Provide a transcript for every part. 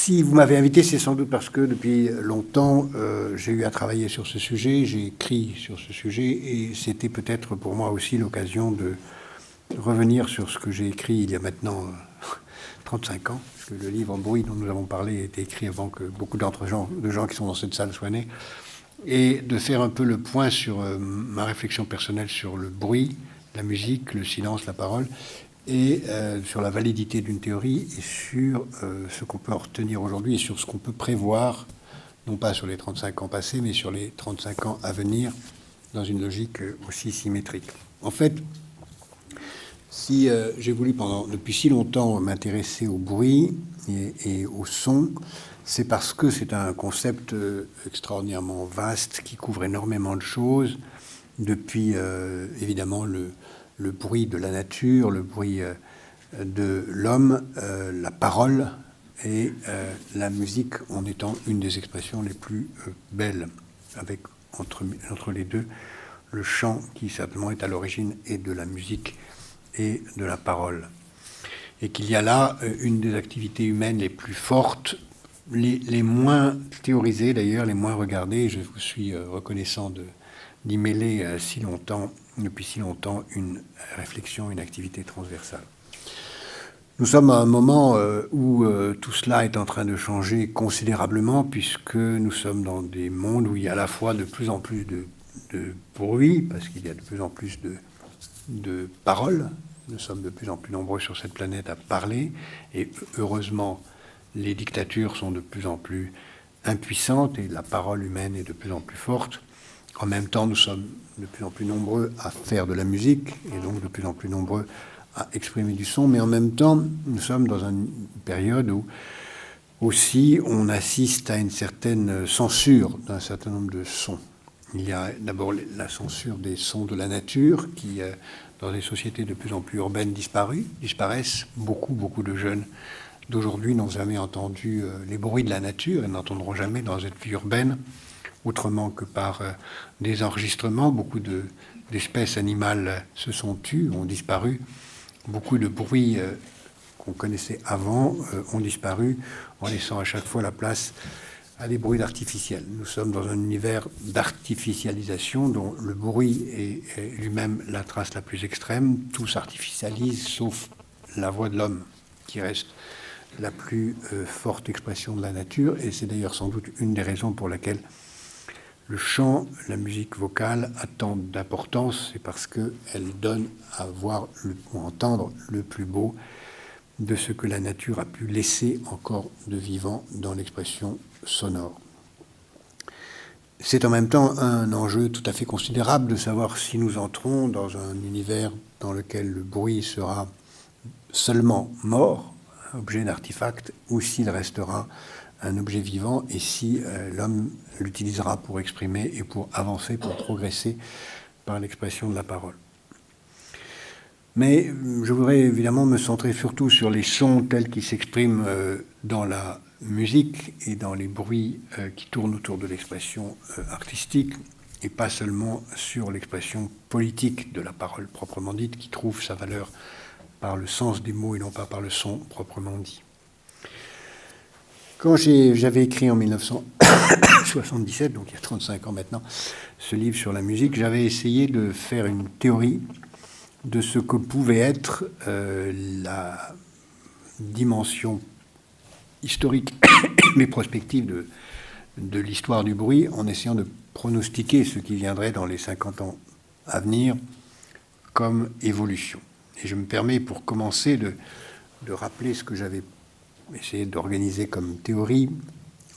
Si vous m'avez invité, c'est sans doute parce que depuis longtemps, j'ai eu à travailler sur ce sujet, j'ai écrit sur ce sujet, et c'était peut-être pour moi aussi l'occasion de revenir sur ce que j'ai écrit il y a maintenant 35 ans, parce que le livre Bruit dont nous avons parlé a été écrit avant que beaucoup de gens qui sont dans cette salle soient nés, et de faire un peu le point sur ma réflexion personnelle sur le bruit, la musique, le silence, la parole, et sur la validité d'une théorie et sur ce qu'on peut en retenir aujourd'hui et sur ce qu'on peut prévoir, non pas sur les 35 ans passés, mais sur les 35 ans à venir, dans une logique aussi symétrique. En fait, si j'ai voulu depuis si longtemps m'intéresser au bruit et au son, c'est parce que c'est un concept extraordinairement vaste qui couvre énormément de choses, depuis évidemment le bruit de la nature, le bruit de l'homme, la parole et la musique en étant une des expressions les plus belles, avec entre les deux le chant qui certainement est à l'origine et de la musique et de la parole. Et qu'il y a là une des activités humaines les plus fortes, les moins théorisées d'ailleurs, les moins regardées. Je vous suis reconnaissant d'y mêler depuis si longtemps, une réflexion, une activité transversale. Nous sommes à un moment où tout cela est en train de changer considérablement, puisque nous sommes dans des mondes où il y a à la fois de plus en plus de bruit, parce qu'il y a de plus en plus de paroles. Nous sommes de plus en plus nombreux sur cette planète à parler, et heureusement, les dictatures sont de plus en plus impuissantes et la parole humaine est de plus en plus forte. En même temps, nous sommes de plus en plus nombreux à faire de la musique et donc de plus en plus nombreux à exprimer du son, mais en même temps, nous sommes dans une période où aussi on assiste à une certaine censure d'un certain nombre de sons. Il y a d'abord la censure des sons de la nature qui, dans des sociétés de plus en plus urbaines, disparaissent. Beaucoup de jeunes d'aujourd'hui n'ont jamais entendu les bruits de la nature et n'entendront jamais dans cette vie urbaine, autrement que par des enregistrements. Beaucoup d'espèces animales se sont tues, ont disparu. Beaucoup de bruits qu'on connaissait avant ont disparu, en laissant à chaque fois la place à des bruits artificiels. Nous sommes dans un univers d'artificialisation dont le bruit est lui-même la trace la plus extrême. Tout s'artificialise, sauf la voix de l'homme, qui reste la plus forte expression de la nature. Et c'est d'ailleurs sans doute une des raisons pour laquelle le chant, la musique vocale a tant d'importance, c'est parce qu'elle donne à voir ou entendre le plus beau de ce que la nature a pu laisser encore de vivant dans l'expression sonore. C'est en même temps un enjeu tout à fait considérable de savoir si nous entrons dans un univers dans lequel le bruit sera seulement mort, un objet d'artefact, ou s'il restera un objet vivant, et si l'homme l'utilisera pour exprimer et pour avancer, pour progresser par l'expression de la parole. Mais je voudrais évidemment me centrer surtout sur les sons tels qu'ils s'expriment dans la musique et dans les bruits qui tournent autour de l'expression artistique, et pas seulement sur l'expression politique de la parole proprement dite, qui trouve sa valeur par le sens des mots et non pas par le son proprement dit. Quand j'avais écrit en 1977, donc il y a 35 ans maintenant, ce livre sur la musique, j'avais essayé de faire une théorie de ce que pouvait être la dimension historique mais prospective de l'histoire du bruit, en essayant de pronostiquer ce qui viendrait dans les 50 ans à venir comme évolution. Et je me permets, pour commencer, de rappeler ce que j'avais essayé d'organiser comme théorie,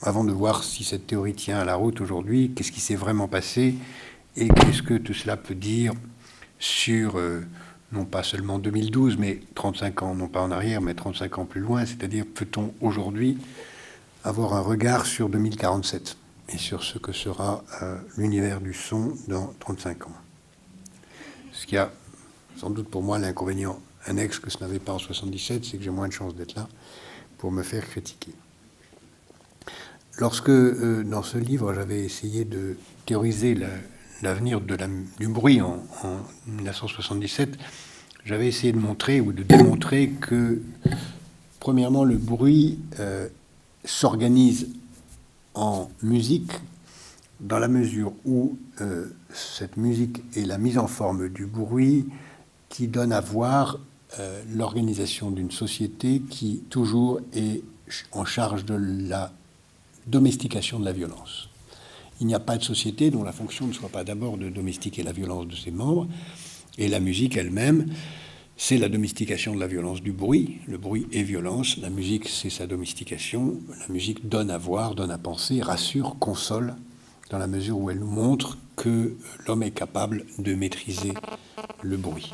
avant de voir si cette théorie tient à la route aujourd'hui, qu'est-ce qui s'est vraiment passé, et qu'est-ce que tout cela peut dire sur, non pas seulement 2012, mais 35 ans, non pas en arrière, mais 35 ans plus loin, c'est-à-dire peut-on aujourd'hui avoir un regard sur 2047 et sur ce que sera l'univers du son dans 35 ans. Ce qui a sans doute pour moi l'inconvénient annexe que ce n'avait pas en 77, c'est que j'ai moins de chances d'être là pour me faire critiquer. Lorsque, dans ce livre, j'avais essayé de théoriser l'avenir du bruit en 1977, j'avais essayé de montrer ou de démontrer que, premièrement, le bruit s'organise en musique dans la mesure où cette musique est la mise en forme du bruit qui donne à voir l'organisation d'une société qui toujours est en charge de la domestication de la violence. Il n'y a pas de société dont la fonction ne soit pas d'abord de domestiquer la violence de ses membres, et la musique elle-même, c'est la domestication de la violence du bruit. Le bruit est violence, la musique c'est sa domestication. La musique donne à voir, donne à penser, rassure, console, dans la mesure où elle nous montre que l'homme est capable de maîtriser le bruit.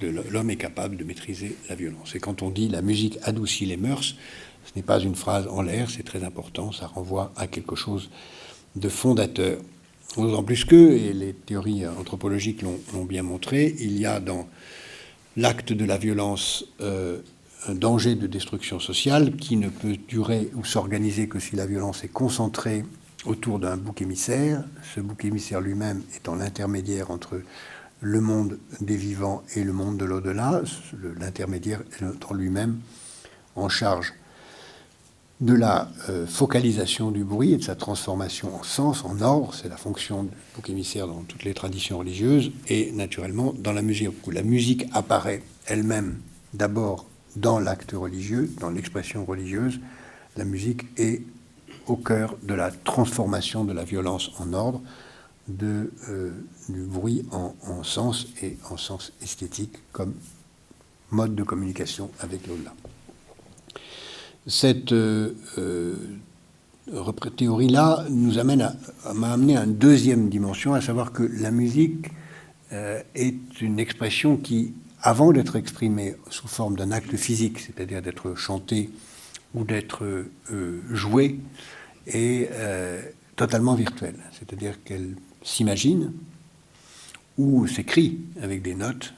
L'homme est capable de maîtriser la violence. Et quand on dit la musique adoucit les mœurs, ce n'est pas une phrase en l'air, c'est très important, ça renvoie à quelque chose de fondateur. D'autant plus que, et les théories anthropologiques l'ont bien montré, il y a dans l'acte de la violence un danger de destruction sociale qui ne peut durer ou s'organiser que si la violence est concentrée autour d'un bouc émissaire, ce bouc émissaire lui-même étant l'intermédiaire entre le monde des vivants et le monde de l'au-delà, l'intermédiaire étant lui-même en charge de la focalisation du bruit et de sa transformation en sens, en ordre. C'est la fonction du bouc émissaire dans toutes les traditions religieuses, et naturellement dans la musique, où la musique apparaît elle-même d'abord dans l'acte religieux, dans l'expression religieuse. La musique est au cœur de la transformation de la violence en ordre, du bruit en sens, et en sens esthétique comme mode de communication avec l'au-delà. Cette théorie-là m'a amené à une deuxième dimension, à savoir que la musique est une expression qui, avant d'être exprimée sous forme d'un acte physique, c'est-à-dire d'être chantée ou d'être jouée, est totalement virtuelle. C'est-à-dire qu'elle s'imagine ou s'écrit avec des notes,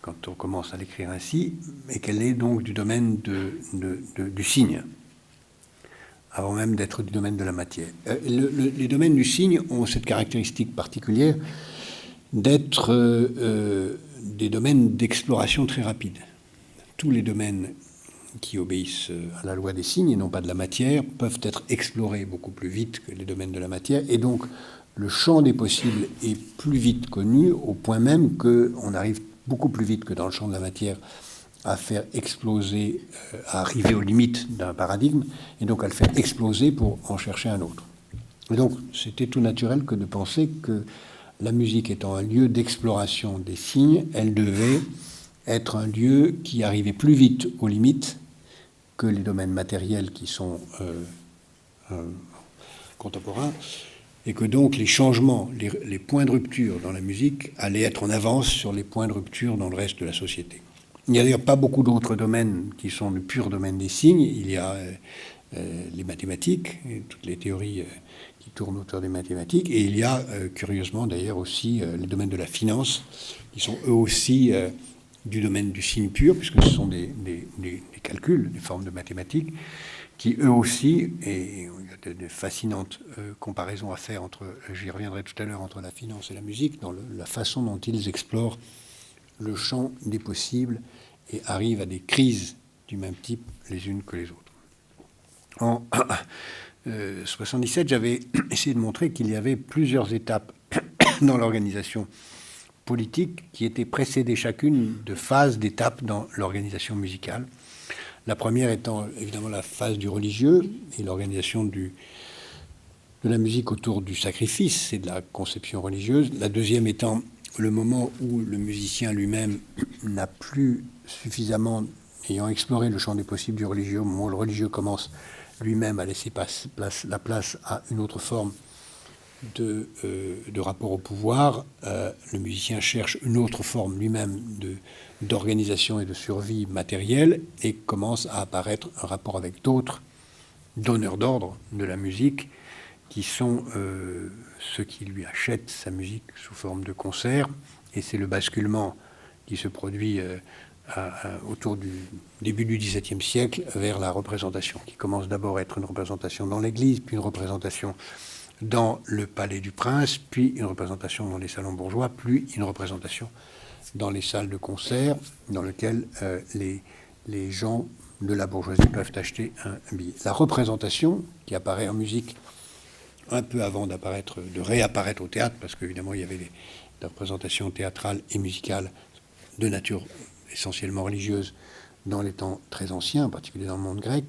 quand on commence à l'écrire ainsi, et qu'elle est donc du domaine du signe, avant même d'être du domaine de la matière. Les domaines du signe ont cette caractéristique particulière d'être des domaines d'exploration très rapide. Tous les domaines qui obéissent à la loi des signes et non pas de la matière peuvent être explorés beaucoup plus vite que les domaines de la matière, et donc le champ des possibles est plus vite connu, au point même qu'on arrive beaucoup plus vite que dans le champ de la matière à faire exploser, à arriver aux limites d'un paradigme, et donc à le faire exploser pour en chercher un autre. Et donc c'était tout naturel que de penser que la musique étant un lieu d'exploration des signes, elle devait être un lieu qui arrivait plus vite aux limites que les domaines matériels qui sont contemporains, et que donc les changements, les points de rupture dans la musique allaient être en avance sur les points de rupture dans le reste de la société. Il n'y a d'ailleurs pas beaucoup d'autres domaines qui sont le pur domaine des signes. Il y a les mathématiques, et toutes les théories qui tournent autour des mathématiques, et il y a curieusement d'ailleurs aussi les domaines de la finance, qui sont eux aussi du domaine du signe pur, puisque ce sont des calculs, des formes de mathématiques, qui eux aussi, et il y a de fascinantes comparaisons à faire entre, j'y reviendrai tout à l'heure, entre la finance et la musique, dans la façon dont ils explorent le champ des possibles et arrivent à des crises du même type les unes que les autres. En 1977, j'avais essayé de montrer qu'il y avait plusieurs étapes dans l'organisation politique qui étaient précédées chacune de phases, d'étapes dans l'organisation musicale. La première étant évidemment la phase du religieux et l'organisation de la musique autour du sacrifice et de la conception religieuse. La deuxième étant le moment où le musicien lui-même n'a plus suffisamment, ayant exploré le champ des possibles du religieux, au moment où le religieux commence lui-même à laisser la place à une autre forme de rapport au pouvoir, le musicien cherche une autre forme lui-même d'organisation et de survie matérielle, et commence à apparaître un rapport avec d'autres donneurs d'ordre de la musique, qui sont ceux qui lui achètent sa musique sous forme de concert. Et c'est le basculement qui se produit autour du début du XVIIe siècle vers la représentation, qui commence d'abord à être une représentation dans l'église, puis une représentation dans le palais du prince, puis une représentation dans les salons bourgeois, puis une représentation dans les salles de concert, dans lesquelles les gens de la bourgeoisie peuvent acheter un billet. La représentation, qui apparaît en musique un peu avant de réapparaître au théâtre, parce qu'évidemment il y avait des représentations théâtrales et musicales de nature essentiellement religieuse dans les temps très anciens, en particulier dans le monde grec.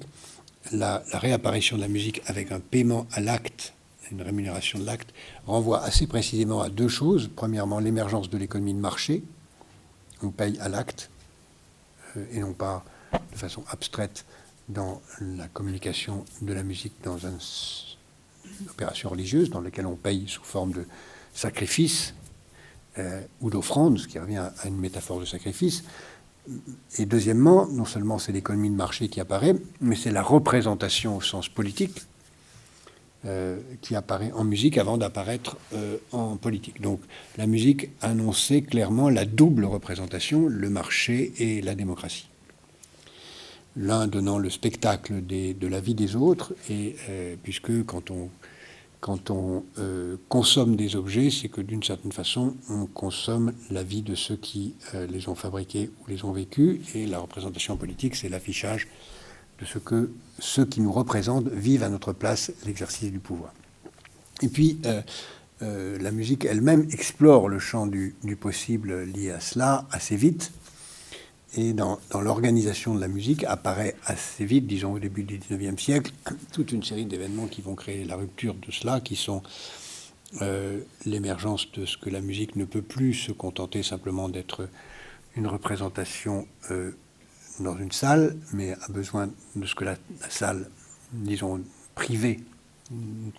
La réapparition de la musique avec un paiement à l'acte, une rémunération de l'acte, renvoie assez précisément à deux choses. Premièrement, l'émergence de l'économie de marché. On paye à l'acte, et non pas de façon abstraite dans la communication de la musique dans une opération religieuse, dans laquelle on paye sous forme de sacrifice ou d'offrande, ce qui revient à une métaphore de sacrifice. Et deuxièmement, non seulement c'est l'économie de marché qui apparaît, mais c'est la représentation au sens politique qui apparaît en musique avant d'apparaître en politique. Donc la musique annonçait clairement la double représentation, le marché et la démocratie. L'un donnant le spectacle de la vie des autres, et puisque quand on consomme des objets, c'est que d'une certaine façon, on consomme la vie de ceux qui les ont fabriqués ou les ont vécus, et la représentation politique, c'est l'affichage de ce que ceux qui nous représentent vivent à notre place l'exercice du pouvoir. Et puis, la musique elle-même explore le champ du possible lié à cela assez vite, et dans l'organisation de la musique apparaît assez vite, disons au début du XIXe siècle, toute une série d'événements qui vont créer la rupture de cela, qui sont l'émergence de ce que la musique ne peut plus se contenter simplement d'être une représentation dans une salle, mais a besoin de ce que la salle, disons, privée,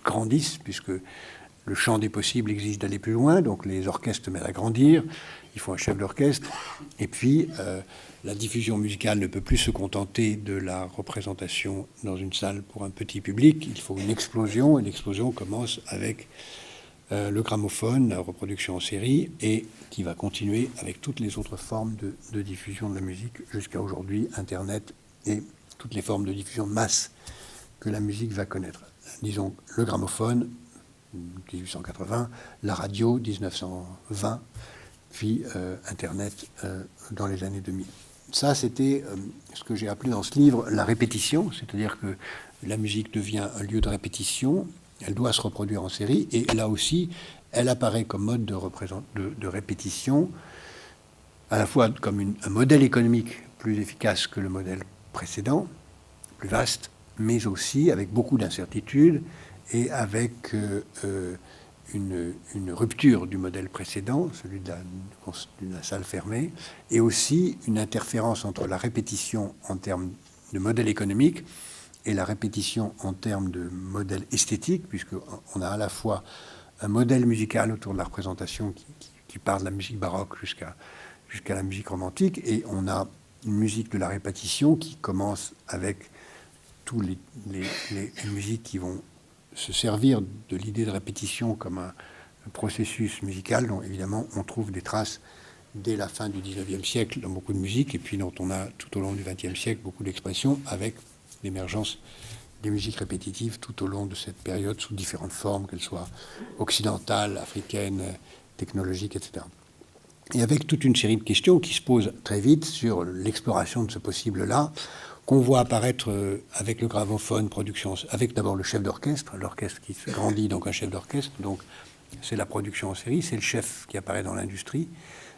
grandisse, puisque le champ des possibles exige d'aller plus loin, donc les orchestres mettent à grandir, il faut un chef d'orchestre, et puis la diffusion musicale ne peut plus se contenter de la représentation dans une salle pour un petit public, il faut une explosion, et l'explosion commence avec le gramophone, la reproduction en série, et qui va continuer avec toutes les autres formes de diffusion de la musique jusqu'à aujourd'hui, Internet et toutes les formes de diffusion de masse que la musique va connaître. Disons le gramophone, 1880, la radio, 1920, puis Internet dans les années 2000. Ça, c'était ce que j'ai appelé dans ce livre la répétition, c'est-à-dire que la musique devient un lieu de répétition, elle doit se reproduire en série, et là aussi, elle apparaît comme mode de répétition, à la fois comme un modèle économique plus efficace que le modèle précédent, plus vaste, mais aussi avec beaucoup d'incertitudes et avec une rupture du modèle précédent, celui de la salle fermée, et aussi une interférence entre la répétition en termes de modèle économique et la répétition en termes de modèle esthétique, puisqu'on a à la fois un modèle musical autour de la représentation qui part de la musique baroque jusqu'à la musique romantique, et on a une musique de la répétition qui commence avec tous les musiques qui vont se servir de l'idée de répétition comme un processus musical dont évidemment on trouve des traces dès la fin du XIXe siècle dans beaucoup de musique, et puis dont on a tout au long du XXe siècle beaucoup d'expressions avec l'émergence des musiques répétitives tout au long de cette période sous différentes formes, qu'elles soient occidentales, africaines, technologiques, etc. Et avec toute une série de questions qui se posent très vite sur l'exploration de ce possible-là, qu'on voit apparaître avec le gramophone, production, avec d'abord le chef d'orchestre, l'orchestre qui se grandit, donc un chef d'orchestre, donc c'est la production en série, c'est le chef qui apparaît dans l'industrie,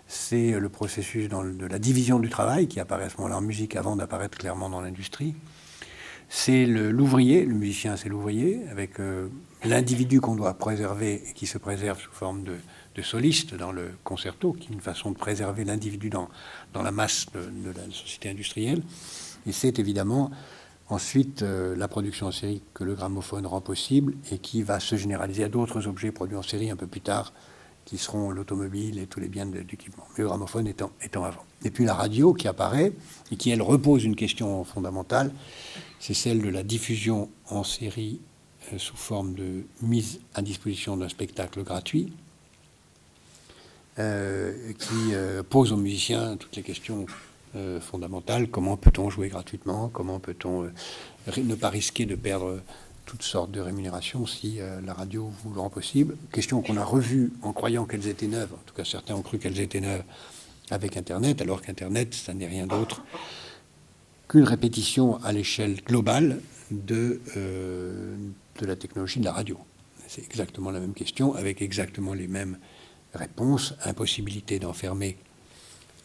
c'est le processus de la division du travail qui apparaît à ce moment-là en musique avant d'apparaître clairement dans l'industrie. C'est l'ouvrier, le musicien c'est l'ouvrier, avec l'individu qu'on doit préserver et qui se préserve sous forme de soliste dans le concerto, qui est une façon de préserver l'individu dans la masse de la société industrielle. Et c'est évidemment ensuite la production en série que le gramophone rend possible et qui va se généraliser à d'autres objets produits en série un peu plus tard, qui seront l'automobile et tous les biens d'équipement. Mais le gramophone étant avant. Et puis la radio qui apparaît et qui, elle, repose une question fondamentale, c'est celle de la diffusion en série sous forme de mise à disposition d'un spectacle gratuit, qui pose aux musiciens toutes les questions fondamentales. Comment peut-on jouer gratuitement? Comment peut-on ne pas risquer de perdre toutes sortes de rémunérations si la radio vous le rend possible? Question qu'on a revue en croyant qu'elles étaient neuves. En tout cas, certains ont cru qu'elles étaient neuves avec Internet, alors qu'Internet, ça n'est rien d'autre qu'une répétition à l'échelle globale de la technologie de la radio. C'est exactement la même question, avec exactement les mêmes réponses. Impossibilité d'enfermer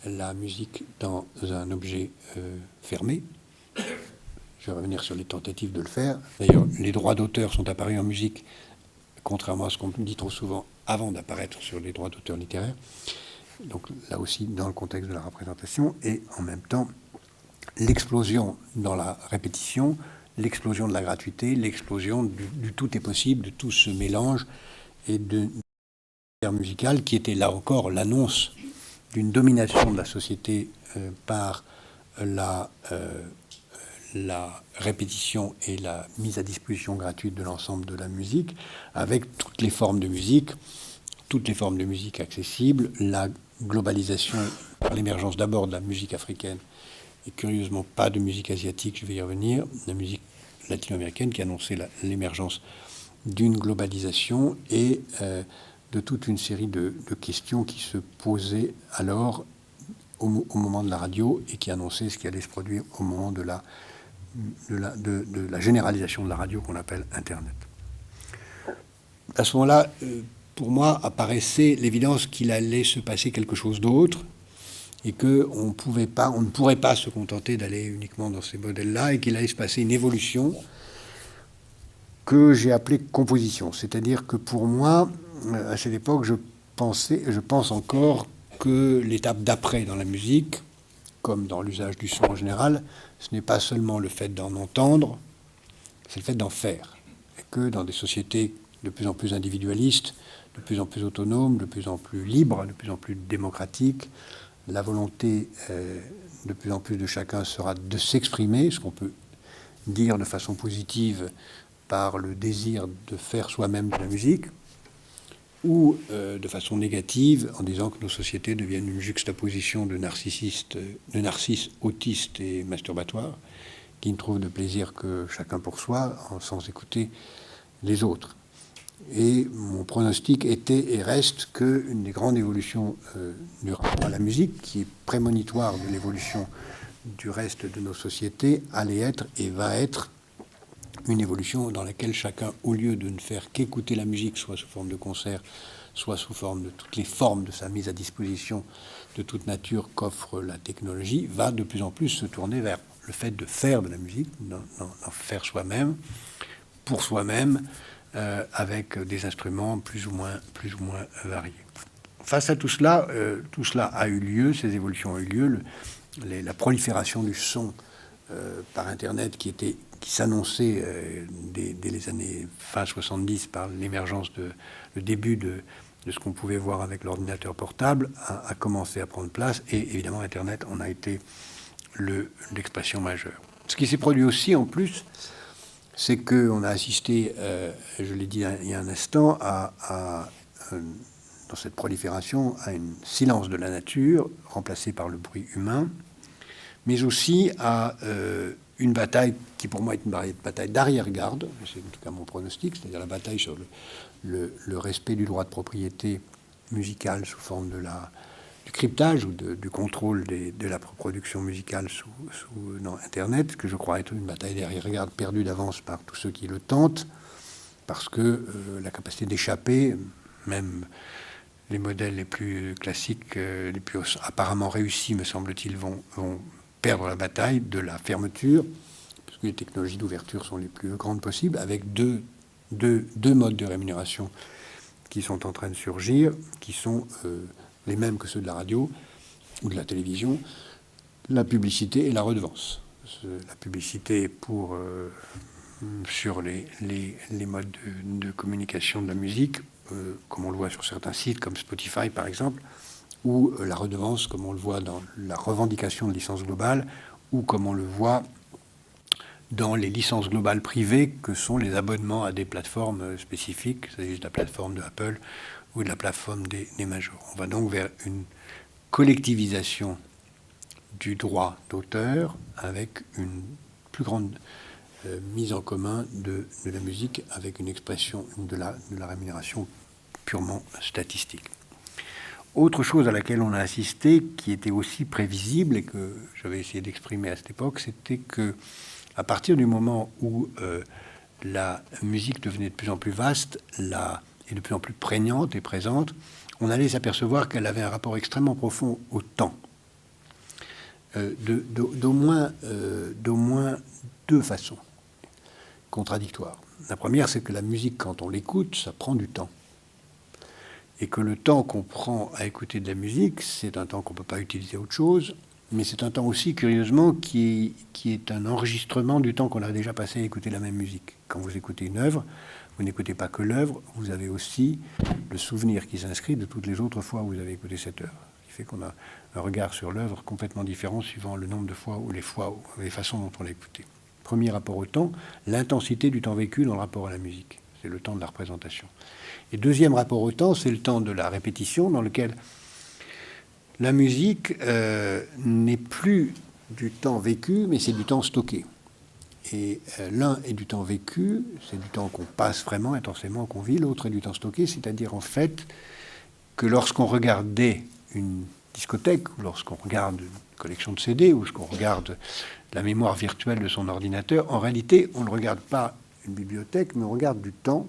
la musique dans un objet fermé. Je vais revenir sur les tentatives de le faire. D'ailleurs, les droits d'auteur sont apparus en musique, contrairement à ce qu'on dit trop souvent, avant d'apparaître sur les droits d'auteur littéraires. Donc là aussi, dans le contexte de la représentation, et en même temps, l'explosion dans la répétition, l'explosion de la gratuité, l'explosion du tout est possible, de tout ce mélange et de musical qui était là encore l'annonce d'une domination de la société par la répétition et la mise à disposition gratuite de l'ensemble de la musique, avec toutes les formes de musique accessibles, la globalisation par l'émergence d'abord de la musique africaine et curieusement pas de musique asiatique, je vais y revenir, la musique latino-américaine qui annonçait l'émergence d'une globalisation et de toute une série de questions qui se posaient alors au moment de la radio et qui annonçaient ce qui allait se produire au moment de la généralisation de la radio qu'on appelle Internet. À ce moment-là, pour moi, apparaissait l'évidence qu'il allait se passer quelque chose d'autre et qu'on ne pourrait pas se contenter d'aller uniquement dans ces modèles-là et qu'il allait se passer une évolution que j'ai appelée composition. C'est-à-dire que pour moi, à cette époque, je pense encore que l'étape d'après dans la musique, comme dans l'usage du son en général, ce n'est pas seulement le fait d'en entendre, c'est le fait d'en faire. Et que dans des sociétés de plus en plus individualistes, de plus en plus autonomes, de plus en plus libres, de plus en plus démocratiques, la volonté de plus en plus de chacun sera de s'exprimer, ce qu'on peut dire de façon positive par le désir de faire soi-même de la musique, ou de façon négative en disant que nos sociétés deviennent une juxtaposition de narcisses autistes et masturbatoires qui ne trouvent de plaisir que chacun pour soi sans écouter les autres. Et mon pronostic était et reste qu'une des grandes évolutions du rapport à la musique, qui est prémonitoire de l'évolution du reste de nos sociétés, allait être et va être une évolution dans laquelle chacun, au lieu de ne faire qu'écouter la musique, soit sous forme de concert, soit sous forme de toutes les formes de sa mise à disposition de toute nature qu'offre la technologie, va de plus en plus se tourner vers le fait de faire de la musique, d'en faire soi-même, pour soi-même, avec des instruments plus ou moins variés. Face à tout cela a eu lieu, ces évolutions ont eu lieu, la prolifération du son par Internet qui s'annonçait dès les années fin 70 par l'émergence le début de ce qu'on pouvait voir avec l'ordinateur portable a commencé à prendre place et évidemment Internet en a été l'expression majeure. Ce qui s'est produit aussi en plus, c'est qu'on a assisté, je l'ai dit il y a un instant, dans cette prolifération à un silence de la nature remplacé par le bruit humain, mais aussi à une bataille qui pour moi est une bataille d'arrière-garde, c'est en tout cas mon pronostic, c'est-à-dire la bataille sur le respect du droit de propriété musicale sous forme du cryptage ou du contrôle de la production musicale dans Internet, que je crois être une bataille d'arrière-garde perdue d'avance par tous ceux qui le tentent, parce que la capacité d'échapper, même les modèles les plus classiques, les plus apparemment réussis, me semble-t-il, vont perdre la bataille de la fermeture, parce que les technologies d'ouverture sont les plus grandes possibles, avec deux modes de rémunération qui sont en train de surgir, qui sont les mêmes que ceux de la radio ou de la télévision, la publicité et la redevance. La publicité sur les modes de communication de la musique, comme on le voit sur certains sites comme Spotify par exemple, ou la redevance comme on le voit dans la revendication de licence globale, ou comme on le voit dans les licences globales privées que sont les abonnements à des plateformes spécifiques, c'est-à-dire de la plateforme de Apple ou de la plateforme des majors. On va donc vers une collectivisation du droit d'auteur avec une plus grande mise en commun de la musique avec une expression de la rémunération purement statistique. Autre chose à laquelle on a assisté, qui était aussi prévisible et que j'avais essayé d'exprimer à cette époque, c'était que à partir du moment où la musique devenait de plus en plus vaste et de plus en plus prégnante et présente, on allait s'apercevoir qu'elle avait un rapport extrêmement profond au temps. D'au moins deux façons contradictoires. La première, c'est que la musique, quand on l'écoute, ça prend du temps. Et que le temps qu'on prend à écouter de la musique, c'est un temps qu'on ne peut pas utiliser autre chose, mais c'est un temps aussi, curieusement, qui est un enregistrement du temps qu'on a déjà passé à écouter la même musique. Quand vous écoutez une œuvre, vous n'écoutez pas que l'œuvre, vous avez aussi le souvenir qui s'inscrit de toutes les autres fois où vous avez écouté cette œuvre. Ce qui fait qu'on a un regard sur l'œuvre complètement différent suivant le nombre de fois ou les façons dont on l'a écoutée. Premier rapport au temps, l'intensité du temps vécu dans le rapport à la musique. C'est le temps de la représentation. Et deuxième rapport au temps, c'est le temps de la répétition, dans lequel la musique n'est plus du temps vécu, mais c'est du temps stocké. Et l'un est du temps vécu, c'est du temps qu'on passe vraiment intensément, qu'on vit, l'autre est du temps stocké, c'est-à-dire en fait que lorsqu'on regardait une discothèque, ou lorsqu'on regarde une collection de CD, ou lorsqu'on regarde la mémoire virtuelle de son ordinateur, en réalité, on ne regarde pas une bibliothèque, mais on regarde du temps.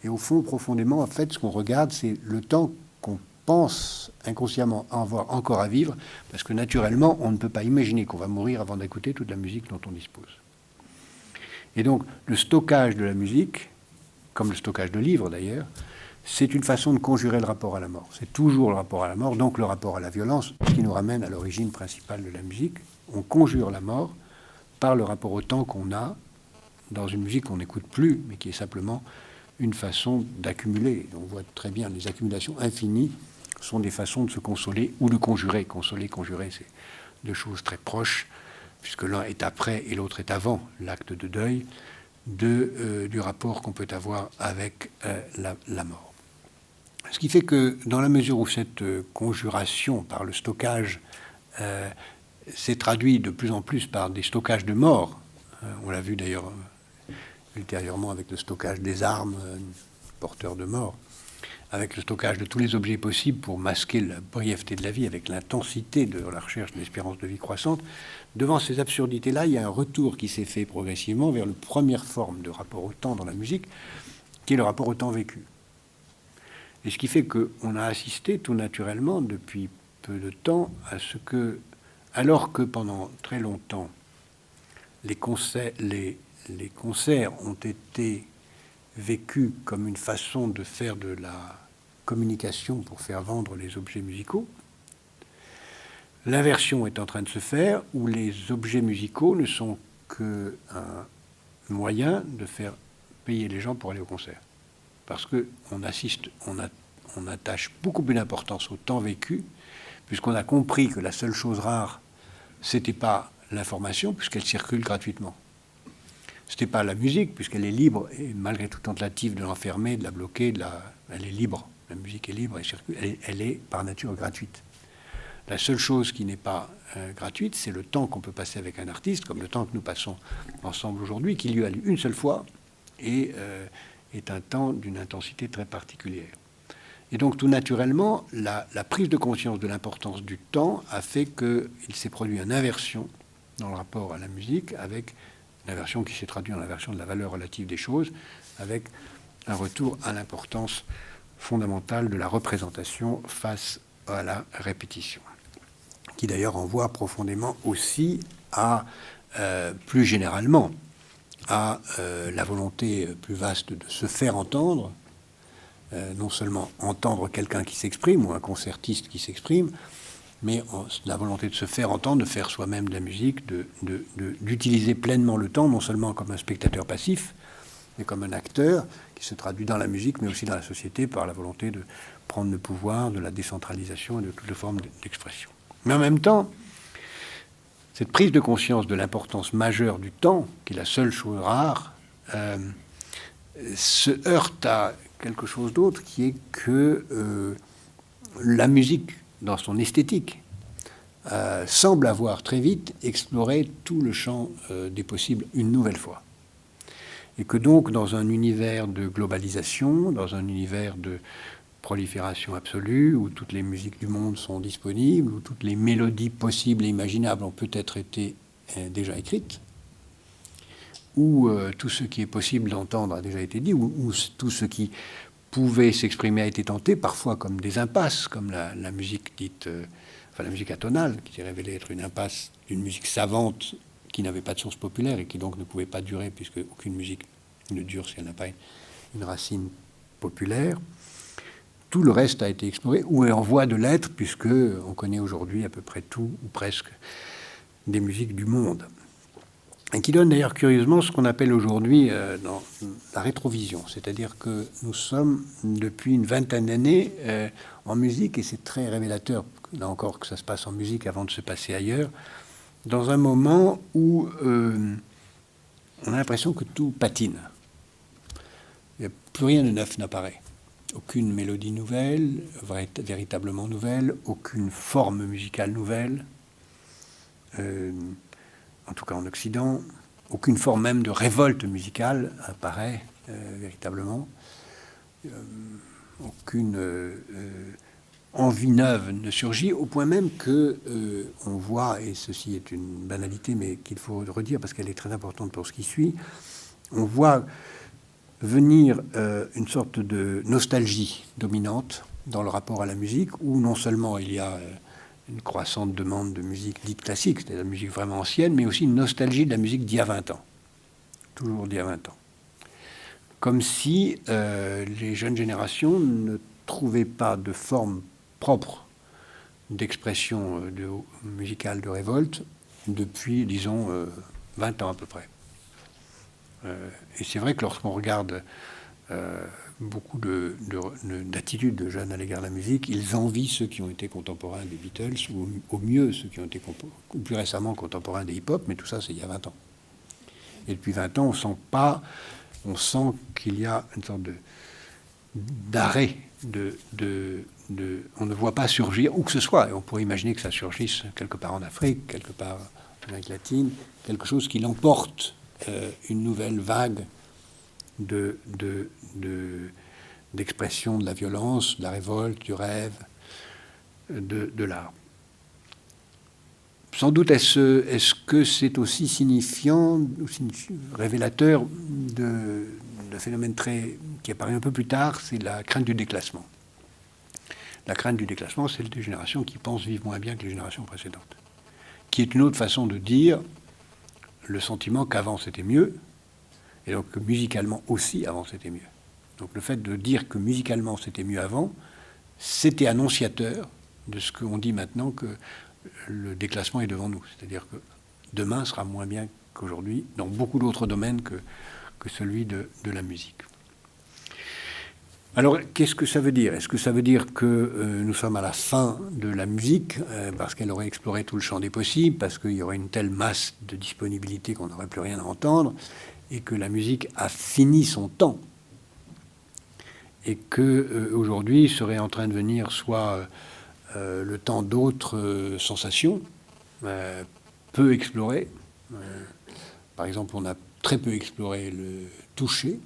Et au fond, profondément, en fait, ce qu'on regarde, c'est le temps qu'on pense inconsciemment avoir encore à vivre, parce que naturellement, on ne peut pas imaginer qu'on va mourir avant d'écouter toute la musique dont on dispose. Et donc, le stockage de la musique, comme le stockage de livres d'ailleurs, c'est une façon de conjurer le rapport à la mort. C'est toujours le rapport à la mort, donc le rapport à la violence, ce qui nous ramène à l'origine principale de la musique. On conjure la mort par le rapport au temps qu'on a dans une musique qu'on n'écoute plus, mais qui est simplement une façon d'accumuler. On voit très bien, les accumulations infinies sont des façons de se consoler ou de conjurer. Consoler, conjurer, c'est deux choses très proches, puisque l'un est après et l'autre est avant l'acte de deuil, du rapport qu'on peut avoir avec la mort. Ce qui fait que, dans la mesure où cette conjuration par le stockage s'est traduite de plus en plus par des stockages de mort, on l'a vu d'ailleurs ultérieurement avec le stockage des armes porteurs de mort, avec le stockage de tous les objets possibles pour masquer la brièveté de la vie, avec l'intensité de la recherche de l'espérance de vie croissante. Devant ces absurdités-là, il y a un retour qui s'est fait progressivement vers la première forme de rapport au temps dans la musique, qui est le rapport au temps vécu. Et ce qui fait qu'on a assisté tout naturellement, depuis peu de temps, à ce que, alors que pendant très longtemps, les concerts ont été vécus comme une façon de faire de la communication pour faire vendre les objets musicaux, l'inversion est en train de se faire où les objets musicaux ne sont qu'un moyen de faire payer les gens pour aller au concert. Parce qu'on attache beaucoup plus d'importance au temps vécu, puisqu'on a compris que la seule chose rare, c'était pas l'information, puisqu'elle circule gratuitement. Ce n'était pas la musique, puisqu'elle est libre, et malgré toute tentative de l'enfermer, de la bloquer, elle est libre. La musique est libre, elle est par nature gratuite. La seule chose qui n'est pas gratuite, c'est le temps qu'on peut passer avec un artiste, comme le temps que nous passons ensemble aujourd'hui, qui lui a lieu une seule fois, et est un temps d'une intensité très particulière. Et donc, tout naturellement, la prise de conscience de l'importance du temps a fait qu'il s'est produit une inversion dans le rapport à la musique, avec une inversion qui s'est traduite en inversion de la valeur relative des choses, avec un retour à l'importance fondamentale de la représentation face à la répétition, qui d'ailleurs renvoie profondément aussi à, plus généralement, à la volonté plus vaste de se faire entendre, non seulement entendre quelqu'un qui s'exprime ou un concertiste qui s'exprime, mais la volonté de se faire entendre, de faire soi-même de la musique, d'utiliser pleinement le temps, non seulement comme un spectateur passif, mais comme un acteur qui se traduit dans la musique, mais aussi dans la société par la volonté de prendre le pouvoir, de la décentralisation et de toutes les formes d'expression. Mais en même temps, cette prise de conscience de l'importance majeure du temps, qui est la seule chose rare, se heurte à quelque chose d'autre, qui est que la musique, dans son esthétique, semble avoir très vite exploré tout le champ des possibles une nouvelle fois. Et que donc, dans un univers de globalisation, dans un univers prolifération absolue, où toutes les musiques du monde sont disponibles, où toutes les mélodies possibles et imaginables ont peut-être été déjà écrites, où tout ce qui est possible d'entendre a déjà été dit, où tout ce qui pouvait s'exprimer a été tenté, parfois comme des impasses, comme la musique dite, la musique atonale, qui s'est révélée être une impasse d'une musique savante qui n'avait pas de source populaire et qui donc ne pouvait pas durer, puisque aucune musique ne dure si elle n'a pas une racine populaire. Tout le reste a été exploré, ou est en voie de l'être, puisque on connaît aujourd'hui à peu près tout, ou presque, des musiques du monde. Et qui donne d'ailleurs curieusement ce qu'on appelle aujourd'hui dans la rétrovision. C'est-à-dire que nous sommes, depuis une vingtaine d'années, en musique, et c'est très révélateur, là encore, que ça se passe en musique avant de se passer ailleurs, dans un moment où on a l'impression que tout patine. Plus rien de neuf n'apparaît. Aucune mélodie nouvelle, véritablement nouvelle, aucune forme musicale nouvelle, en tout cas en Occident, aucune forme même de révolte musicale apparaît véritablement, aucune envie neuve ne surgit, au point même que on voit, et ceci est une banalité mais qu'il faut redire parce qu'elle est très importante pour ce qui suit, on voit venir une sorte de nostalgie dominante dans le rapport à la musique, où non seulement il y a une croissante demande de musique dite classique, c'est-à-dire la musique vraiment ancienne, mais aussi une nostalgie de la musique d'il y a 20 ans. Toujours d'il y a 20 ans. Comme si les jeunes générations ne trouvaient pas de forme propre d'expression musicale de révolte depuis, disons, 20 ans à peu près. Et c'est vrai que lorsqu'on regarde beaucoup d'attitudes de jeunes à l'égard de la musique, ils envient ceux qui ont été contemporains des Beatles, ou au mieux ceux qui ont été plus récemment contemporains des hip-hop, mais tout ça c'est il y a 20 ans. Et depuis 20 ans, on sent qu'il y a une sorte d'arrêt, on ne voit pas surgir, où que ce soit, et on pourrait imaginer que ça surgisse quelque part en Afrique, quelque part en Amérique latine, quelque chose qui l'emporte, une nouvelle vague d'expression de la violence, de la révolte, du rêve, de l'art. Sans doute est-ce que c'est aussi signifiant, révélateur d'un phénomène qui apparaît un peu plus tard, c'est la crainte du déclassement. La crainte du déclassement, c'est des générations qui pensent vivre moins bien que les générations précédentes, qui est une autre façon de dire le sentiment qu'avant c'était mieux, et donc que musicalement aussi avant c'était mieux. Donc le fait de dire que musicalement c'était mieux avant, c'était annonciateur de ce qu'on dit maintenant, que le déclassement est devant nous. C'est-à-dire que demain sera moins bien qu'aujourd'hui dans beaucoup d'autres domaines que celui de la musique. Alors, qu'est-ce que ça veut dire? Est-ce que ça veut dire que nous sommes à la fin de la musique, parce qu'elle aurait exploré tout le champ des possibles, parce qu'il y aurait une telle masse de disponibilité qu'on n'aurait plus rien à entendre, et que la musique a fini son temps, et que aujourd'hui serait en train de venir soit le temps d'autres sensations peu explorées. Par exemple, on a très peu exploré le toucher,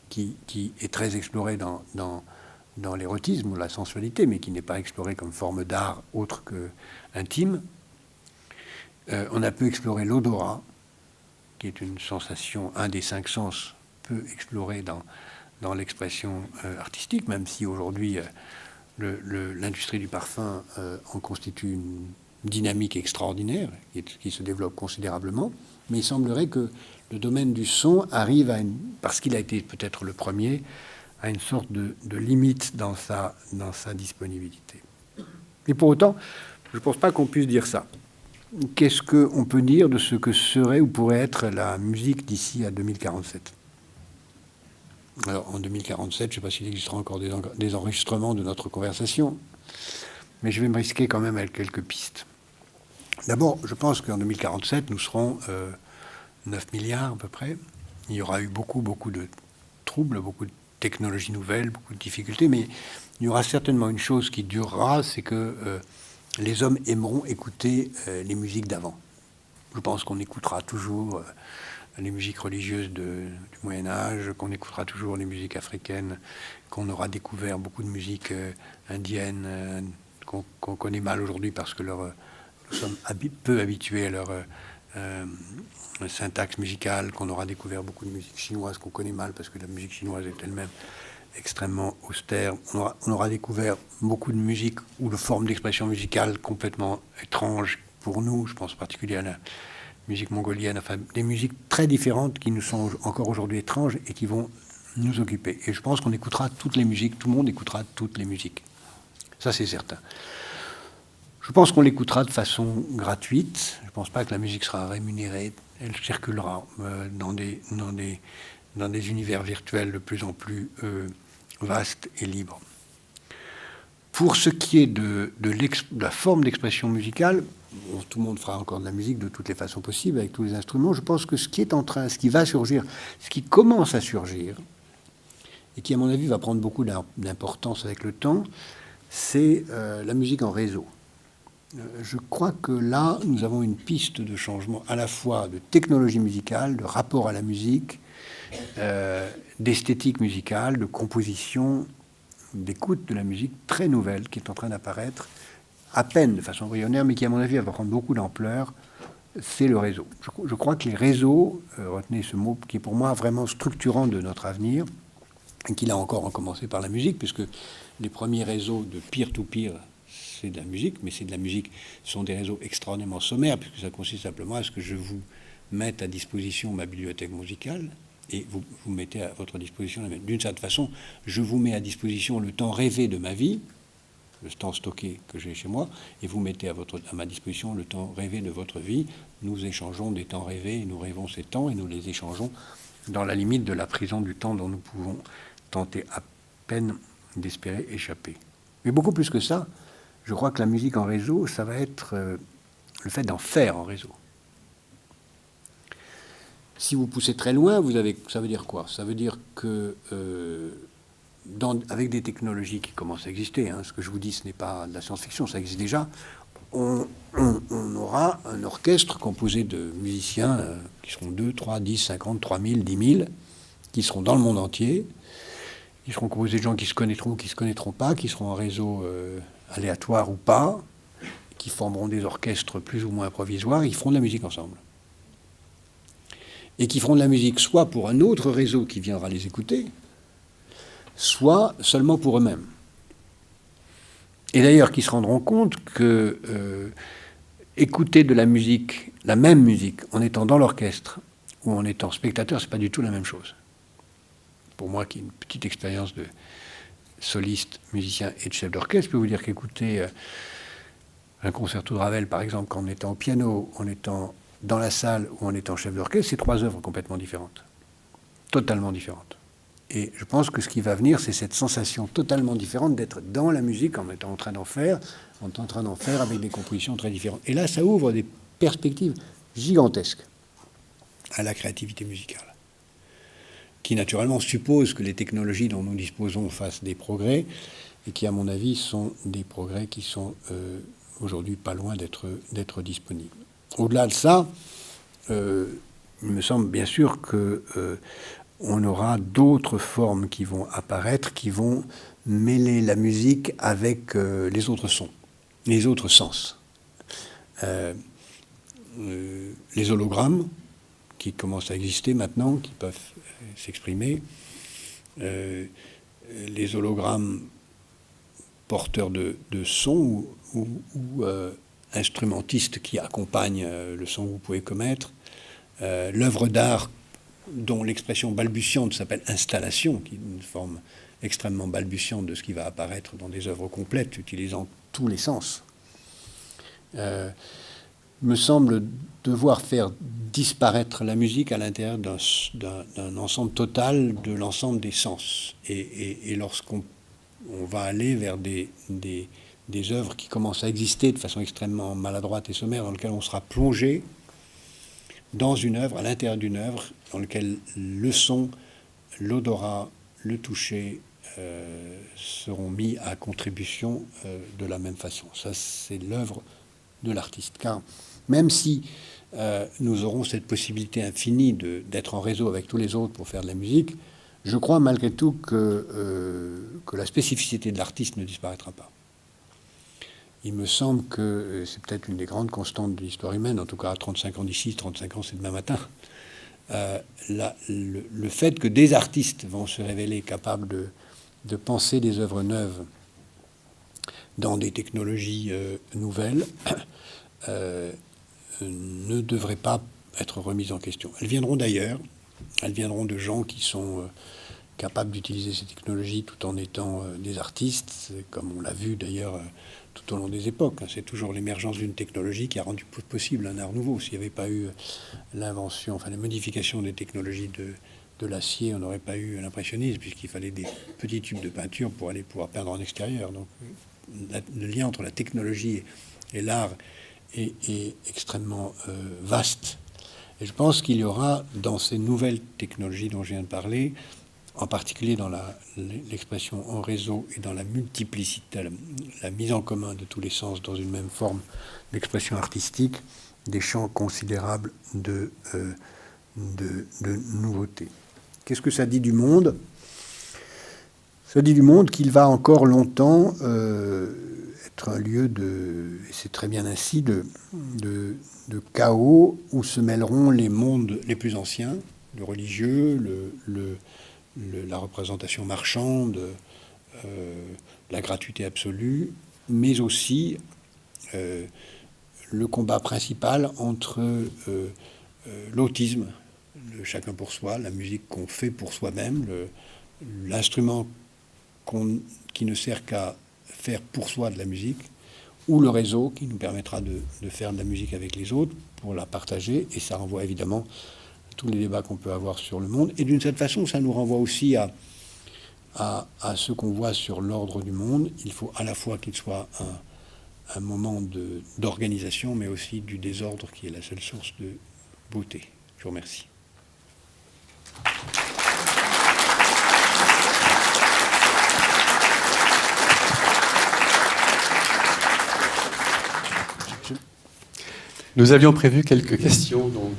qui est très exploré dans l'érotisme ou la sensualité, mais qui n'est pas exploré comme forme d'art autre que intime. On a peu exploré l'odorat, qui est une sensation, un des 5 sens peu exploré dans l'expression artistique, même si aujourd'hui l'industrie du parfum en constitue une dynamique extraordinaire qui se développe considérablement. Mais il semblerait que le domaine du son arrive parce qu'il a été peut-être le premier, à une sorte de limite dans sa disponibilité. Et pour autant, je ne pense pas qu'on puisse dire ça. Qu'est-ce qu'on peut dire de ce que serait ou pourrait être la musique d'ici à 2047 ? Alors, en 2047, je ne sais pas s'il existera encore des enregistrements de notre conversation, mais je vais me risquer quand même avec quelques pistes. D'abord, je pense qu'en 2047, nous serons 9 milliards à peu près. Il y aura eu beaucoup de troubles, beaucoup de technologies nouvelles, beaucoup de difficultés, mais il y aura certainement une chose qui durera, c'est que les hommes aimeront écouter les musiques d'avant. Je pense qu'on écoutera toujours les musiques religieuses du Moyen-Âge, qu'on écoutera toujours les musiques africaines, qu'on aura découvert beaucoup de musiques indiennes qu'on connaît mal aujourd'hui parce que nous sommes peu habitués à leur syntaxe musicale, qu'on aura découvert beaucoup de musique chinoise qu'on connaît mal parce que la musique chinoise est elle-même extrêmement austère. On aura découvert beaucoup de musique ou de formes d'expression musicale complètement étranges pour nous. Je pense en particulier à la musique mongolienne, enfin des musiques très différentes qui nous sont encore aujourd'hui étranges et qui vont nous occuper. Et je pense qu'on écoutera toutes les musiques, tout le monde écoutera toutes les musiques. Ça, c'est certain. Je pense qu'on l'écoutera de façon gratuite. Je ne pense pas que la musique sera rémunérée. Elle circulera dans des univers virtuels de plus en plus vastes et libres. Pour ce qui est de la forme d'expression musicale, bon, tout le monde fera encore de la musique de toutes les façons possibles, avec tous les instruments. Je pense que ce qui va surgir, ce qui commence à surgir, et qui, à mon avis, va prendre beaucoup d'importance avec le temps, c'est la musique en réseau. Je crois que là, nous avons une piste de changement à la fois de technologie musicale, de rapport à la musique, d'esthétique musicale, de composition, d'écoute de la musique très nouvelle qui est en train d'apparaître, à peine de façon embryonnaire, mais qui, à mon avis, va prendre beaucoup d'ampleur. C'est le réseau. Je crois que les réseaux, retenez ce mot qui est pour moi vraiment structurant de notre avenir, et qu'il a encore commencé par la musique, puisque les premiers réseaux de peer-to-peer, c'est de la musique, mais c'est de la musique, ce sont des réseaux extraordinairement sommaires, puisque ça consiste simplement à ce que je vous mette à disposition ma bibliothèque musicale, et vous mettez à votre disposition, d'une certaine façon, je vous mets à disposition le temps rêvé de ma vie, le temps stocké que j'ai chez moi, et vous mettez à ma disposition le temps rêvé de votre vie. Nous échangeons des temps rêvés, et nous rêvons ces temps, et nous les échangeons dans la limite de la prison du temps dont nous pouvons tenter à peine d'espérer échapper. Mais beaucoup plus que ça, je crois que la musique en réseau, ça va être le fait d'en faire en réseau. Si vous poussez très loin, ça veut dire quoi? Ça veut dire que, avec des technologies qui commencent à exister, ce que je vous dis, ce n'est pas de la science-fiction, ça existe déjà, on aura un orchestre composé de musiciens qui seront 2, 3, 10, 50, 3000, 10 000, qui seront dans le monde entier. Ils seront composés de gens qui se connaîtront ou qui ne se connaîtront pas, qui seront en réseau aléatoire ou pas, qui formeront des orchestres plus ou moins provisoires, ils feront de la musique ensemble. Et qui feront de la musique soit pour un autre réseau qui viendra les écouter, soit seulement pour eux-mêmes. Et d'ailleurs, qui se rendront compte que écouter de la musique, la même musique, en étant dans l'orchestre ou en étant spectateur, c'est pas du tout la même chose. Pour moi, qui ai une petite expérience de soliste, musicien et de chef d'orchestre, je peux vous dire qu'écouter un concerto de Ravel, par exemple, en étant au piano, en étant dans la salle ou en étant chef d'orchestre, c'est 3 œuvres complètement différentes. Totalement différentes. Et je pense que ce qui va venir, c'est cette sensation totalement différente d'être dans la musique en étant en train d'en faire, avec des compositions très différentes. Et là, ça ouvre des perspectives gigantesques à la créativité musicale, qui naturellement suppose que les technologies dont nous disposons fassent des progrès, et qui, à mon avis, sont des progrès qui sont aujourd'hui pas loin d'être disponibles. Au-delà de ça, il me semble bien sûr que on aura d'autres formes qui vont apparaître, qui vont mêler la musique avec les autres sons, les autres sens. Les hologrammes, qui commencent à exister maintenant, qui peuvent s'exprimer, les hologrammes porteurs de sons ou instrumentistes qui accompagnent le son que vous pouvez commettre, l'œuvre d'art dont l'expression balbutiante s'appelle installation, qui est une forme extrêmement balbutiante de ce qui va apparaître dans des œuvres complètes, utilisant tous les sens, me semble devoir faire disparaître la musique à l'intérieur d'un ensemble total de l'ensemble des sens. Et lorsqu'on va aller vers des œuvres qui commencent à exister de façon extrêmement maladroite et sommaire, dans lesquelles on sera plongé dans une œuvre, à l'intérieur d'une œuvre, dans laquelle le son, l'odorat, le toucher seront mis à contribution de la même façon. Ça, c'est l'œuvre de l'artiste. Car même si nous aurons cette possibilité infinie d'être en réseau avec tous les autres pour faire de la musique, je crois malgré tout que la spécificité de l'artiste ne disparaîtra pas. Il me semble que c'est peut-être une des grandes constantes de l'histoire humaine, en tout cas à 35 ans d'ici, 35 ans c'est demain matin, le fait que des artistes vont se révéler capables de penser des œuvres neuves dans des technologies nouvelles ne devrait pas être remise en question. Elles viendront d'ailleurs, elles viendront de gens qui sont capables d'utiliser ces technologies tout en étant des artistes, comme on l'a vu d'ailleurs tout au long des époques. C'est toujours l'émergence d'une technologie qui a rendu possible un art nouveau. S'il n'y avait pas eu l'invention, enfin la modification des technologies de l'acier, on n'aurait pas eu l'impressionnisme, puisqu'il fallait des petits tubes de peinture pour aller pouvoir peindre en extérieur. Donc le lien entre la technologie et l'art est extrêmement vaste. Et je pense qu'il y aura dans ces nouvelles technologies dont je viens de parler, en particulier dans l'expression en réseau et dans la multiplicité, la mise en commun de tous les sens dans une même forme d'expression artistique, des champs considérables de nouveautés. Qu'est-ce que ça dit du monde ? Ça dit du monde qu'il va encore longtemps être un lieu et c'est très bien ainsi, de chaos où se mêleront les mondes les plus anciens, le religieux, la représentation marchande, la gratuité absolue, mais aussi le combat principal entre l'autisme, le chacun pour soi, la musique qu'on fait pour soi-même, l'instrument qui ne sert qu'à faire pour soi de la musique, ou le réseau qui nous permettra de faire de la musique avec les autres pour la partager, et ça renvoie évidemment tous les débats qu'on peut avoir sur le monde. Et d'une certaine façon, ça nous renvoie aussi à ce qu'on voit sur l'ordre du monde. Il faut à la fois qu'il soit un moment d'organisation, mais aussi du désordre qui est la seule source de beauté. Je vous remercie. Nous avions prévu quelques questions, donc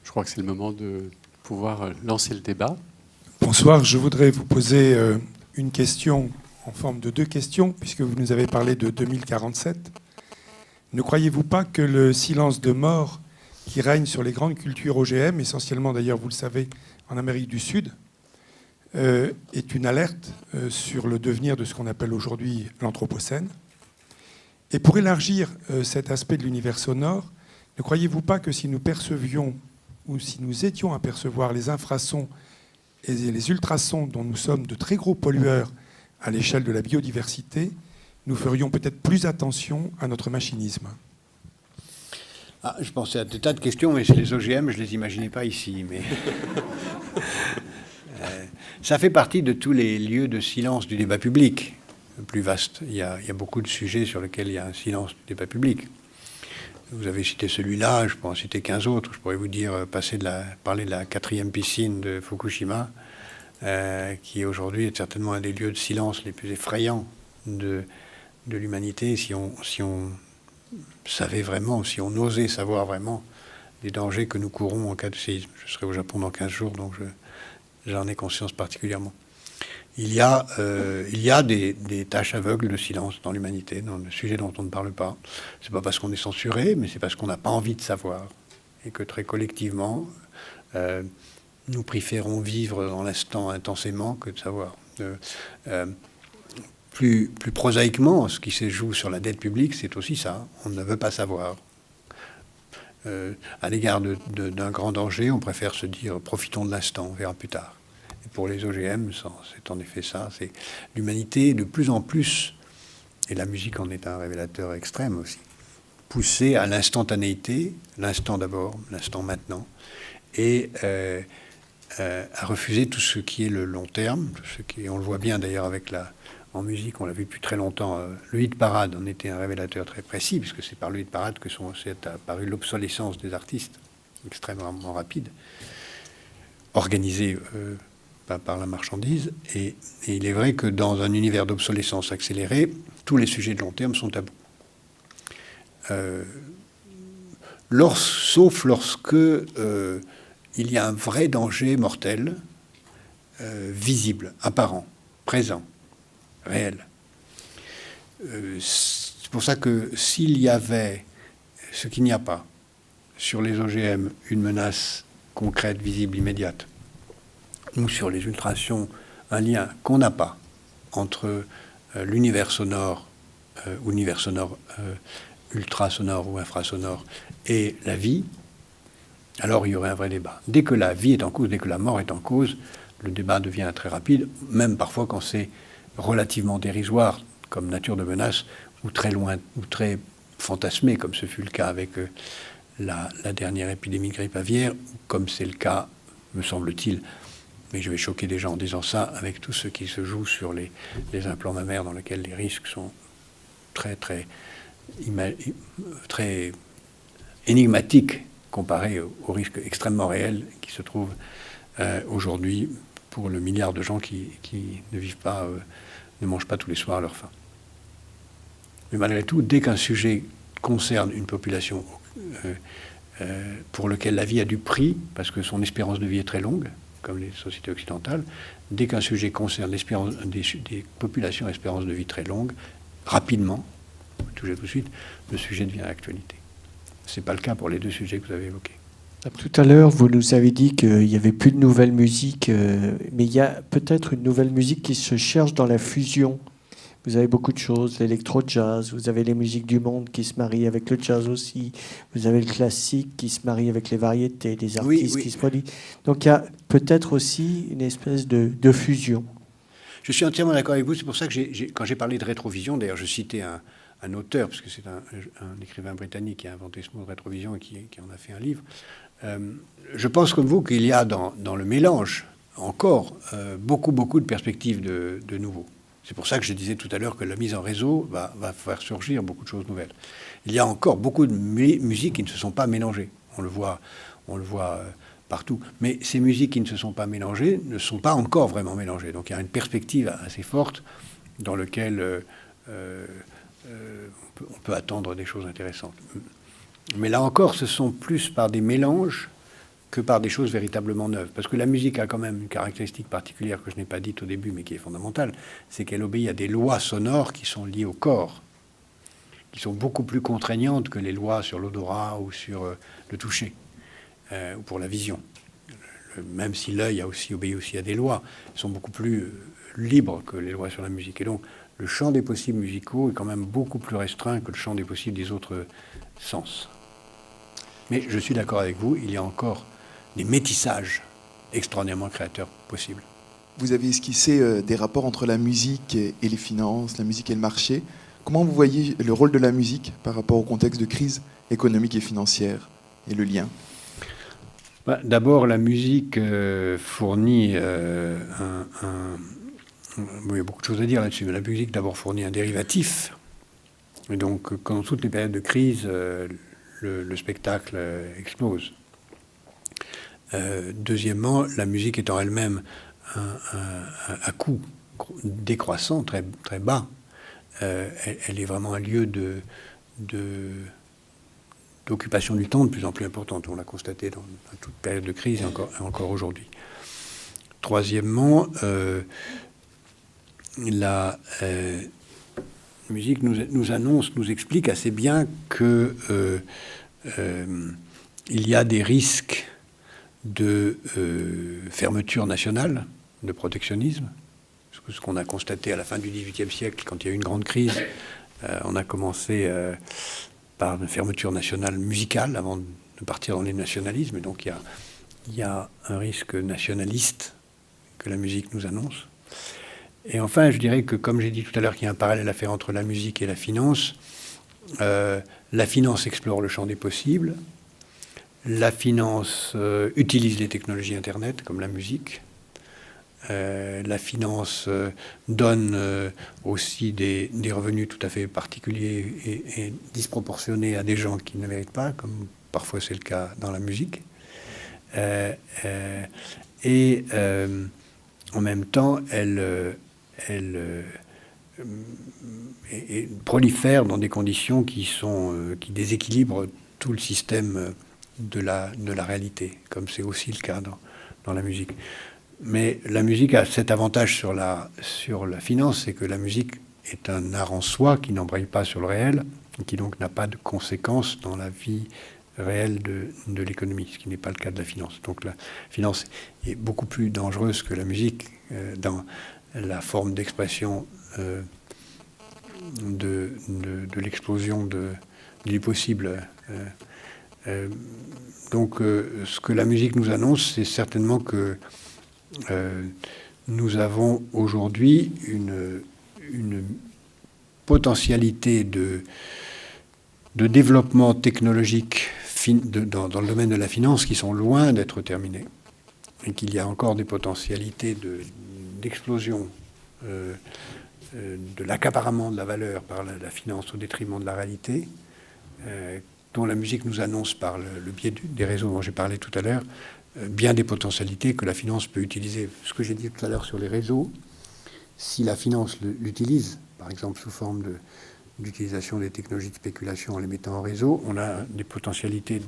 je crois que c'est le moment de pouvoir lancer le débat. Bonsoir, je voudrais vous poser une question en forme de deux questions, puisque vous nous avez parlé de 2047. Ne croyez-vous pas que le silence de mort qui règne sur les grandes cultures OGM, essentiellement d'ailleurs, vous le savez, en Amérique du Sud, est une alerte sur le devenir de ce qu'on appelle aujourd'hui l'Anthropocène? Et pour élargir cet aspect de l'univers sonore, ne croyez-vous pas que si nous percevions ou si nous étions à percevoir les infrasons et les ultrasons dont nous sommes de très gros pollueurs à l'échelle de la biodiversité, nous ferions peut-être plus attention à notre machinisme? Je pensais à des tas de questions, mais les OGM, je ne les imaginais pas ici. Mais ça fait partie de tous les lieux de silence du débat public. Plus vaste. Il y a beaucoup de sujets sur lesquels il y a un silence du débat public. Vous avez cité celui-là, je pourrais en citer 15 autres. Je pourrais vous dire, parler de la 4e piscine de Fukushima, qui aujourd'hui est certainement un des lieux de silence les plus effrayants de l'humanité, si on savait vraiment, si on osait savoir vraiment les dangers que nous courons en cas de séisme. Je serai au Japon dans 15 jours, donc j'en ai conscience particulièrement. Il y a des tâches aveugles de silence dans l'humanité, dans le sujet dont on ne parle pas. C'est pas parce qu'on est censuré, mais c'est parce qu'on n'a pas envie de savoir. Et que très collectivement, nous préférons vivre dans l'instant intensément que de savoir. Plus prosaïquement, ce qui se joue sur la dette publique, c'est aussi ça. On ne veut pas savoir. À l'égard d'un grand danger, on préfère se dire profitons de l'instant, on verra plus tard. Et pour les OGM, c'est en effet ça. C'est l'humanité de plus en plus, et la musique en est un révélateur extrême aussi, poussée à l'instantanéité, l'instant d'abord, l'instant maintenant, et à refuser tout ce qui est le long terme, on le voit bien d'ailleurs en musique, on l'a vu depuis très longtemps, le hit parade en était un révélateur très précis, puisque c'est par le hit parade que c'est apparu l'obsolescence des artistes, extrêmement rapide, organisée par la marchandise. Et il est vrai que dans un univers d'obsolescence accélérée, tous les sujets de long terme sont tabous. sauf lorsque il y a un vrai danger mortel, visible, apparent, présent, réel. C'est pour ça que s'il y avait, ce qu'il n'y a pas, sur les OGM, une menace concrète, visible, immédiate, ou sur les ultrasons, un lien qu'on n'a pas entre l'univers sonore, ultrasonore ou infrasonore, et la vie, alors il y aurait un vrai débat. Dès que la vie est en cause, dès que la mort est en cause, le débat devient très rapide, même parfois quand c'est relativement dérisoire comme nature de menace, ou très loin, ou très fantasmé, comme ce fut le cas avec la dernière épidémie de grippe aviaire, comme c'est le cas, me semble-t-il, mais je vais choquer des gens en disant ça, avec tout ce qui se joue sur les implants mammaires dans lesquels les risques sont très énigmatiques comparés aux risques extrêmement réels qui se trouvent aujourd'hui pour le milliard de gens qui ne vivent pas, ne mangent pas tous les soirs à leur faim. Mais malgré tout, dès qu'un sujet concerne une population pour laquelle la vie a du prix, parce que son espérance de vie est très longue, comme les sociétés occidentales, dès qu'un sujet concerne des populations à espérance de vie très longue, rapidement, tout de suite, le sujet devient actualité. Ce n'est pas le cas pour les deux sujets que vous avez évoqués. Tout à l'heure, vous nous avez dit qu'il n'y avait plus de nouvelle musique, mais il y a peut-être une nouvelle musique qui se cherche dans la fusion. Vous avez beaucoup de choses, l'électro-jazz, vous avez les musiques du monde qui se marient avec le jazz aussi, vous avez le classique qui se marie avec les variétés, les artistes qui se produisent. Donc il y a peut-être aussi une espèce de fusion. Je suis entièrement d'accord avec vous, c'est pour ça que quand j'ai parlé de rétrovision, d'ailleurs je citais un auteur, parce que c'est un écrivain britannique qui a inventé ce mot de rétrovision et qui en a fait un livre. Je pense comme vous qu'il y a dans le mélange encore beaucoup de perspectives de nouveau. C'est pour ça que je disais tout à l'heure que la mise en réseau va faire surgir beaucoup de choses nouvelles. Il y a encore beaucoup de musiques qui ne se sont pas mélangées. On le voit partout. Mais ces musiques qui ne se sont pas mélangées ne sont pas encore vraiment mélangées. Donc il y a une perspective assez forte dans laquelle on peut attendre des choses intéressantes. Mais là encore, ce sont plus par des mélanges que par des choses véritablement neuves. Parce que la musique a quand même une caractéristique particulière que je n'ai pas dite au début, mais qui est fondamentale, c'est qu'elle obéit à des lois sonores qui sont liées au corps, qui sont beaucoup plus contraignantes que les lois sur l'odorat ou sur le toucher, ou pour la vision. Même si l'œil obéit aussi à des lois, elles sont beaucoup plus libres que les lois sur la musique. Et donc, le champ des possibles musicaux est quand même beaucoup plus restreint que le champ des possibles des autres sens. Mais je suis d'accord avec vous, il y a encore des métissages extraordinairement créateurs possibles. Vous avez esquissé des rapports entre la musique et les finances, la musique et le marché. Comment vous voyez le rôle de la musique par rapport au contexte de crise économique et financière et le lien ? D'abord, la musique fournit il y a beaucoup de choses à dire là-dessus, mais la musique d'abord fournit un dérivatif. Et donc, dans toutes les périodes de crise, le spectacle explose. Deuxièmement, la musique est en elle-même à coût décroissant, très, très bas. Elle est vraiment un lieu d'occupation du temps de plus en plus importante. On l'a constaté dans toute période de crise et encore aujourd'hui. Troisièmement, la musique nous explique assez bien que il y a des risques de fermeture nationale, de protectionnisme. Ce qu'on a constaté à la fin du XVIIIe siècle, quand il y a eu une grande crise, on a commencé par une fermeture nationale musicale avant de partir dans les nationalismes. Et donc il y a un risque nationaliste que la musique nous annonce. Et enfin, je dirais que, comme j'ai dit tout à l'heure, qu'il y a un parallèle à faire entre la musique et la finance. La finance explore le champ des possibles. La finance utilise les technologies Internet, comme la musique. La finance donne aussi des revenus tout à fait particuliers et disproportionnés à des gens qui ne méritent pas, comme parfois c'est le cas dans la musique. Et en même temps, elle prolifère dans des conditions qui déséquilibrent tout le système de la réalité, comme c'est aussi le cas dans la musique. Mais la musique a cet avantage sur la finance, c'est que la musique est un art en soi qui n'embraye pas sur le réel, et qui donc n'a pas de conséquences dans la vie réelle de l'économie, ce qui n'est pas le cas de la finance. Donc la finance est beaucoup plus dangereuse que la musique dans la forme d'expression de l'explosion du possible. Donc ce que la musique nous annonce, c'est certainement que nous avons aujourd'hui une potentialité de développement technologique dans le domaine de la finance qui sont loin d'être terminées, et qu'il y a encore des potentialités d'explosion de l'accaparement de la valeur par la finance au détriment de la réalité, dont la musique nous annonce par le biais des réseaux dont j'ai parlé tout à l'heure, bien des potentialités que la finance peut utiliser. Ce que j'ai dit tout à l'heure sur les réseaux, si la finance l'utilise, par exemple sous forme d'utilisation des technologies de spéculation en les mettant en réseau, on a des potentialités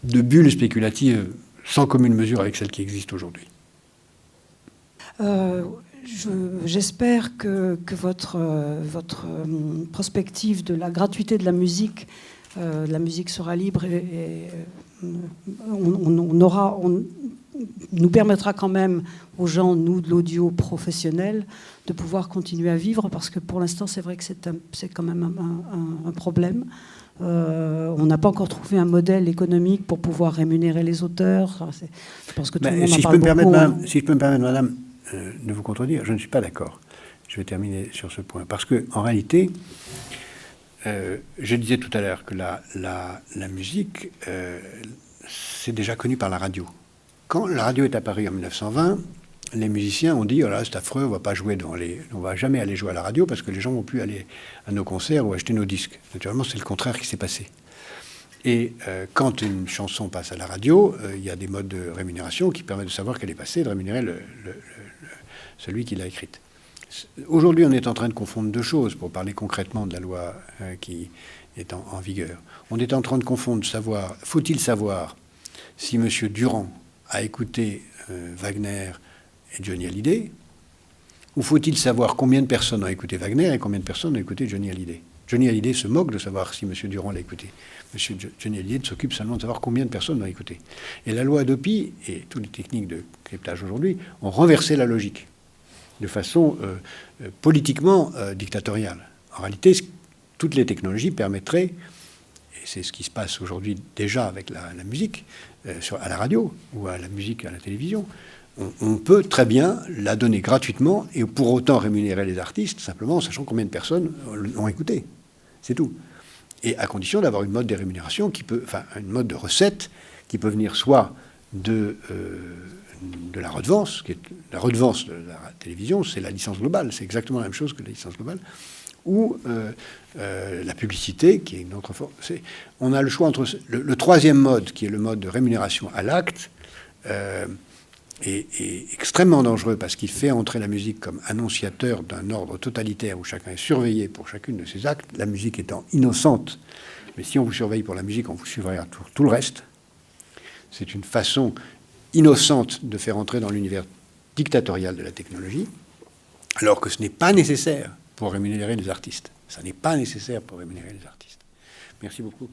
de bulles spéculatives sans commune mesure avec celles qui existent aujourd'hui. J'espère que votre prospective de la gratuité de la musique sera libre et nous permettra quand même aux gens, nous, de l'audio professionnel, de pouvoir continuer à vivre, parce que pour l'instant, c'est vrai que c'est quand même un problème. On n'a pas encore trouvé un modèle économique pour pouvoir rémunérer les auteurs. Je pense que tout le monde en parle beaucoup. Si je peux me permettre, madame, de vous contredire, je ne suis pas d'accord. Je vais terminer sur ce point. Parce qu'en réalité, je disais tout à l'heure que la musique, c'est déjà connu par la radio. Quand la radio est apparue en 1920, les musiciens ont dit « Oh là, c'est affreux, on va jamais aller jouer à la radio parce que les gens vont plus aller à nos concerts ou acheter nos disques. » Naturellement, c'est le contraire qui s'est passé. Et quand une chanson passe à la radio, il y a des modes de rémunération qui permettent de savoir qu'elle est passée et de rémunérer celui qui l'a écrite. Aujourd'hui, on est en train de confondre deux choses, pour parler concrètement de la loi qui est en vigueur. On est en train de confondre faut-il savoir si M. Durand a écouté Wagner et Johnny Hallyday, ou faut-il savoir combien de personnes ont écouté Wagner et combien de personnes ont écouté Johnny Hallyday? Johnny Hallyday se moque de savoir si M. Durand l'a écouté. Johnny Hallyday s'occupe seulement de savoir combien de personnes l'ont écouté. Et la loi Adopi et toutes les techniques de cryptage aujourd'hui ont renversé la logique de façon politiquement dictatoriale. En réalité, toutes les technologies permettraient, et c'est ce qui se passe aujourd'hui déjà avec la musique, à la radio ou à la musique à la télévision, on peut très bien la donner gratuitement et pour autant rémunérer les artistes, simplement en sachant combien de personnes l'ont écouté. C'est tout. Et à condition d'avoir une mode de rémunération une mode de recette qui peut venir soit de la redevance, la redevance de la télévision, c'est la licence globale, c'est exactement la même chose que la licence globale, ou la publicité, qui est une autre forme. On a le choix entre le troisième mode, qui est le mode de rémunération à l'acte, est extrêmement dangereux parce qu'il fait entrer la musique comme annonciateur d'un ordre totalitaire où chacun est surveillé pour chacune de ses actes, la musique étant innocente. Mais si on vous surveille pour la musique, on vous surveillera pour tout le reste. C'est une façon innocente de faire entrer dans l'univers dictatorial de la technologie, alors que ce n'est pas nécessaire pour rémunérer les artistes. Ça n'est pas nécessaire pour rémunérer les artistes. Merci beaucoup.